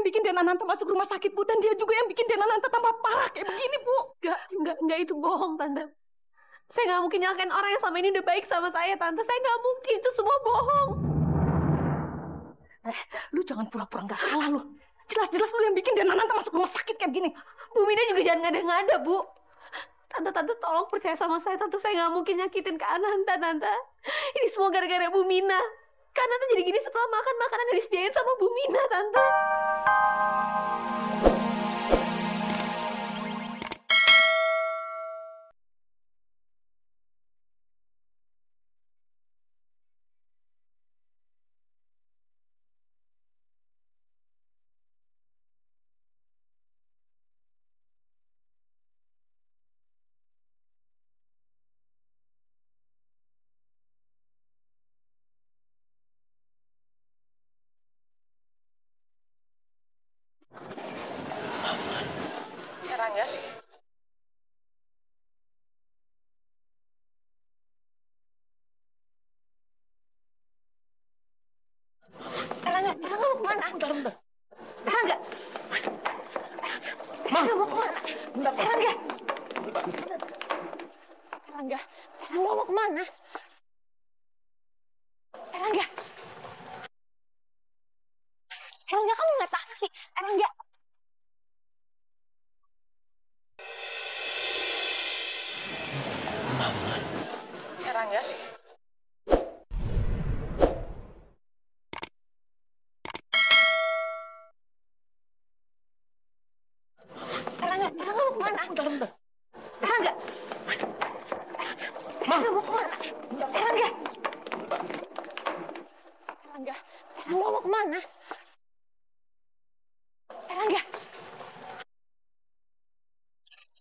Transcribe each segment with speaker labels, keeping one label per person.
Speaker 1: bikin Dena Nanta masuk rumah sakit, Bu. Dan dia juga yang bikin Dena Nanta tambah parah kayak begini, Bu.
Speaker 2: Enggak, itu bohong, Tante. Saya nggak mungkin nyalakan orang yang selama ini udah baik sama saya, Tante. Saya nggak mungkin, itu semua bohong.
Speaker 1: Lu jangan pura-pura nggak salah, lu. Jelas-jelas lu yang bikin Dena Nanta masuk rumah sakit kayak begini.
Speaker 2: Bu Mina juga jangan ngada-ngada, Bu. Tante, tolong percaya sama saya, Tante. Saya nggak mungkin nyakitin Kak Ananta, Tante. Ini semua gara-gara Bu Mina. Kak Ananta jadi gini setelah makan makanan yang disediain sama Bu Mina, Tante.
Speaker 1: Rangga.
Speaker 2: Rangga mau kemana?
Speaker 1: Bentar.
Speaker 2: Rangga.
Speaker 1: Rangga
Speaker 2: mau kemana?
Speaker 1: Bentar.
Speaker 2: Rangga mau kemana? Rangga, kamu nggak tahu sih, Rangga.
Speaker 1: Rangga.
Speaker 2: Rangga mau kemana?
Speaker 1: Bentar.
Speaker 2: Rangga. Rangga mau kemana? Rangga. Mau kemana? Rangga.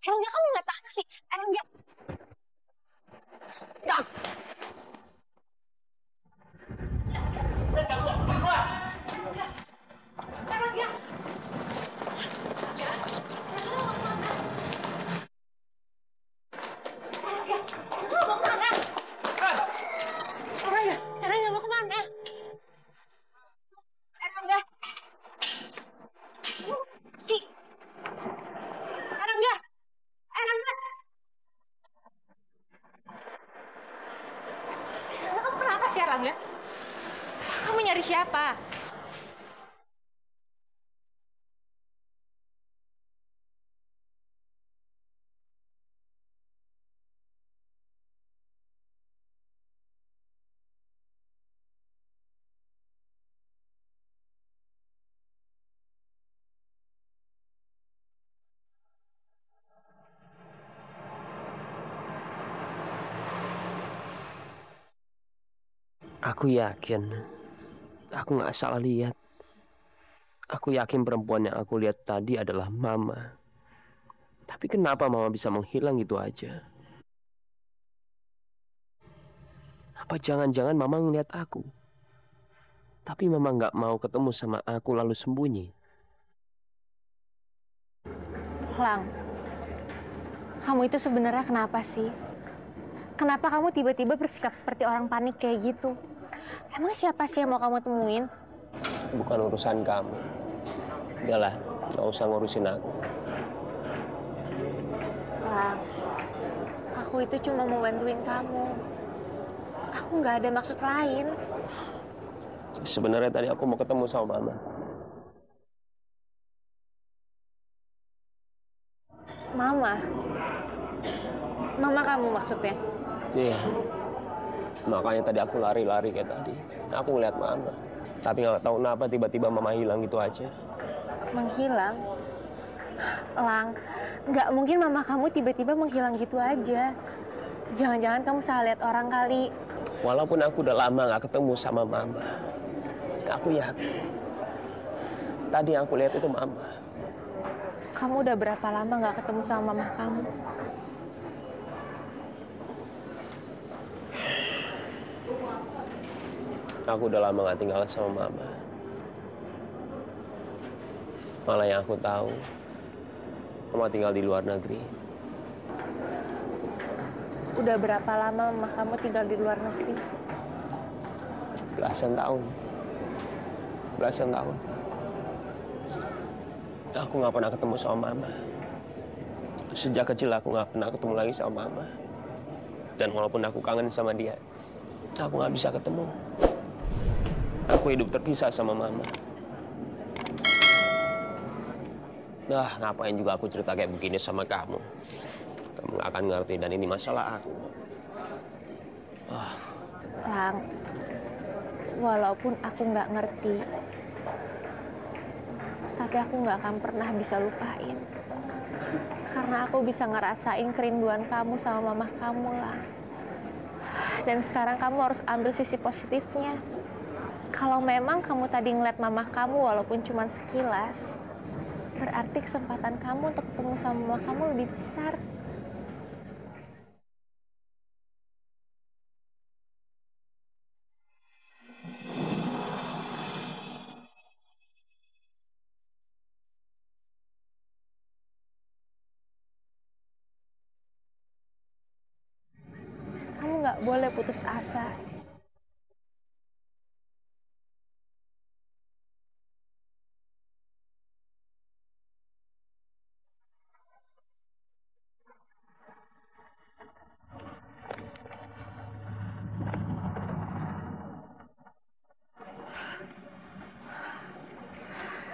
Speaker 2: Kamu nggak tahu sih, Rangga.
Speaker 1: Ya.
Speaker 2: Rangga mau kemana? Rangga. Si. Rangga. Kamu kenapa sih, Rangga? Kamu nyari siapa?
Speaker 3: Aku yakin, aku nggak salah lihat. Aku yakin perempuan yang aku lihat tadi adalah Mama. Tapi kenapa Mama bisa menghilang gitu aja? Apa jangan-jangan Mama ngeliat aku? Tapi Mama nggak mau ketemu sama aku lalu sembunyi.
Speaker 2: Lang, kamu itu sebenarnya kenapa sih? Kenapa kamu tiba-tiba bersikap seperti orang panik kayak gitu? Emang siapa sih yang mau kamu temuin?
Speaker 3: Bukan urusan kamu. Udahlah, nggak usah ngurusin aku.
Speaker 2: Lang, aku itu cuma mau bantuin kamu. Aku nggak ada maksud lain.
Speaker 3: Sebenarnya tadi aku mau ketemu sama Mama.
Speaker 2: Mama? Mama kamu maksudnya?
Speaker 3: Iya. Makanya tadi aku lari-lari kayak tadi. Aku ngeliat Mama. Tapi nggak tahu kenapa tiba-tiba Mama hilang gitu aja.
Speaker 2: Menghilang? Lang, nggak mungkin Mama kamu tiba-tiba menghilang gitu aja. Jangan-jangan kamu salah lihat orang kali.
Speaker 3: Walaupun aku udah lama nggak ketemu sama Mama, aku yakin tadi yang aku lihat itu Mama.
Speaker 2: Kamu udah berapa lama nggak ketemu sama Mama kamu?
Speaker 3: Aku udah lama nggak tinggal sama Mama. Malah yang aku tahu, Mama tinggal di luar negeri.
Speaker 2: Udah berapa lama Mama kamu tinggal di luar negeri?
Speaker 3: Belasan tahun. Aku nggak pernah ketemu sama Mama. Sejak kecil aku nggak pernah ketemu lagi sama Mama. Dan walaupun aku kangen sama dia, aku nggak bisa ketemu. Aku hidup terpisah sama Mama. Nah, ngapain juga aku cerita kayak begini sama kamu? Kamu nggak akan ngerti dan ini masalah aku.
Speaker 2: Lang, walaupun aku nggak ngerti, tapi aku nggak akan pernah bisa lupain. Karena aku bisa ngerasain kerinduan kamu sama mama kamu, Lang. Dan sekarang kamu harus ambil sisi positifnya. Kalau memang kamu tadi ngeliat mama kamu walaupun cuma sekilas, berarti kesempatan kamu untuk ketemu sama mama kamu lebih besar. Kamu nggak boleh putus asa.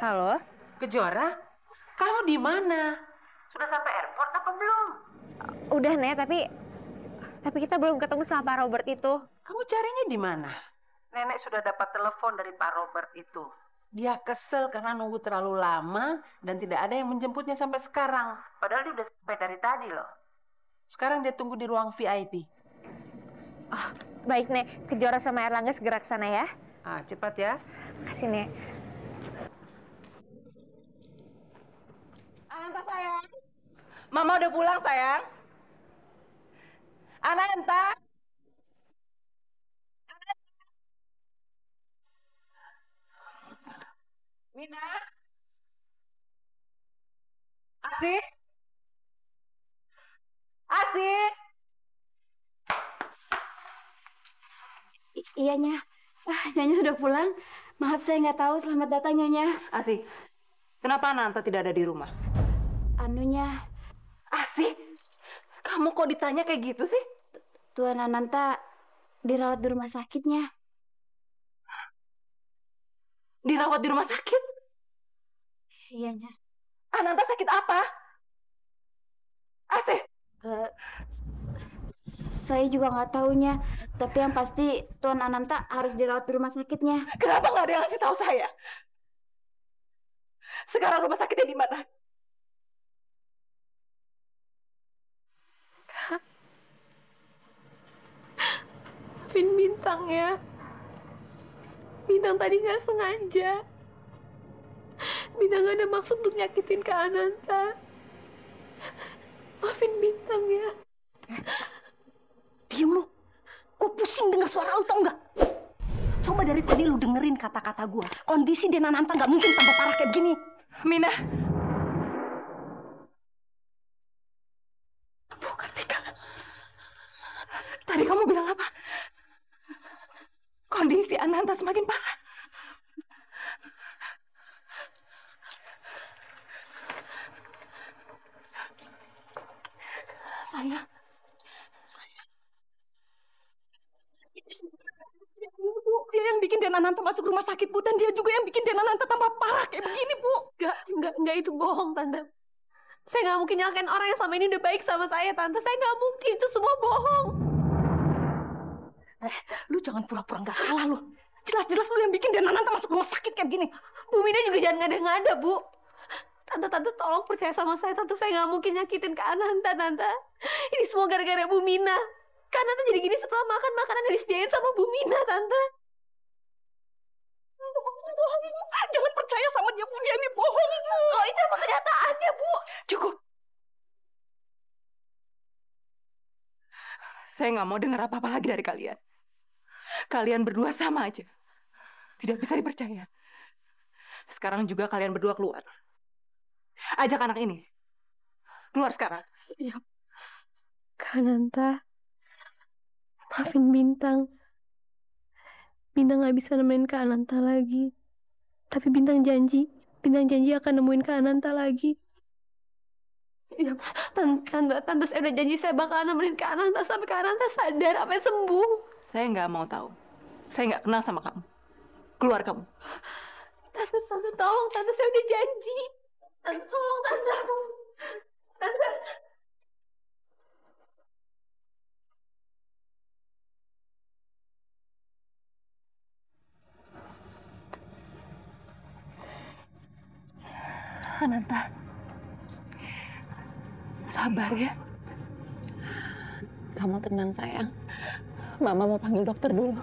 Speaker 2: Halo?
Speaker 1: Kejora, kamu di mana? Sudah sampai airport apa belum?
Speaker 2: Udah, Nek, tapi kita belum ketemu sama Pak Robert itu.
Speaker 1: Kamu carinya di mana? Nenek sudah dapat telepon dari Pak Robert itu. Dia kesel karena nunggu terlalu lama dan tidak ada yang menjemputnya sampai sekarang. Padahal dia udah sampai dari tadi loh. Sekarang dia tunggu di ruang VIP.
Speaker 2: Baik, Nek. Kejora sama Erlangga segera ke sana ya.
Speaker 1: Ah, cepat ya.
Speaker 2: Kasih, Nek.
Speaker 1: Ananta sayang. Mama udah pulang sayang. Ananta. Mina. Asih. Asih.
Speaker 2: Iya, Nya. Nyonya sudah pulang. Maaf, saya nggak tahu. Selamat datang, Nyonya.
Speaker 1: Asih. Kenapa Ananta tidak ada di rumah?
Speaker 2: Anunya,
Speaker 1: Asih. Kamu kok ditanya kayak gitu sih?
Speaker 2: Tuan Ananta dirawat di rumah sakitnya.
Speaker 1: Dirawat di rumah sakit?
Speaker 2: Iya, Nya.
Speaker 1: Ananta sakit apa? Asih.
Speaker 2: Saya juga nggak tahunya. Tapi yang pasti Tuan Ananta harus dirawat di rumah sakitnya.
Speaker 1: Kenapa nggak ada yang ngasih tahu saya? Sekarang rumah sakitnya di mana?
Speaker 2: Maafin Bintang ya. Bintang tadi nggak sengaja. Bintang nggak ada maksud untuk nyakitin Kak Ananta. Maafin Bintang ya.
Speaker 1: Diem lu. Gue pusing dengar suara lu, tau nggak? Coba dari tadi lu dengerin kata-kata gue. Kondisi Dena Nanta nggak mungkin tambah parah kayak begini. Mina. Bu Kartika. Tadi kamu bilang apa? Kondisi Ananta semakin parah. Sayang. Dia yang bikin Dena Nanta masuk rumah sakit, Bu. Dan dia juga yang bikin Dena Nanta tambah parah kayak begini, Bu.
Speaker 2: Enggak, itu bohong, Tante. Saya nggak mungkin nyalakan orang yang selama ini udah baik sama saya, Tante. Saya nggak mungkin, itu semua bohong.
Speaker 1: Lu jangan pura-pura nggak salah, lu. Jelas-jelas lu yang bikin Dena Nanta masuk rumah sakit kayak begini.
Speaker 2: Bu Mina juga jangan ngada-ngada, Bu. Tante tolong percaya sama saya, Tante. Saya nggak mungkin nyakitin Kak Ananta, Tante. Ini semua gara-gara Bu Mina. Kak Ananta jadi gini setelah makan makanan yang disediain sama Bu Mina, Tante.
Speaker 1: Bohong, Bu. Jangan percaya sama dia, Bu. Dia ini bohong, Bu.
Speaker 2: Oh, itu apa kenyataannya, Bu?
Speaker 1: Cukup. Saya nggak mau dengar apa-apa lagi dari kalian. Kalian berdua sama aja. Tidak bisa dipercaya. Sekarang juga kalian berdua keluar. Ajak anak ini. Keluar sekarang.
Speaker 2: Ya. Kak Ananta, maafin Bintang. Bintang nggak bisa nemenin Kak Ananta lagi. Tapi Bintang janji, Bintang janji akan nemuin Kak Ananta lagi. Ya, tante saya udah janji saya bakal nemenin Kak Ananta sampai Kak Ananta sadar sampai sembuh.
Speaker 4: Saya nggak mau tahu. Saya nggak kenal sama kamu. Keluar kamu.
Speaker 2: Tante tolong, tante saya udah janji. Tante tolong, tante. Tante.
Speaker 4: Ananta, sabar ya.
Speaker 5: Kamu tenang sayang. Mama mau panggil dokter dulu.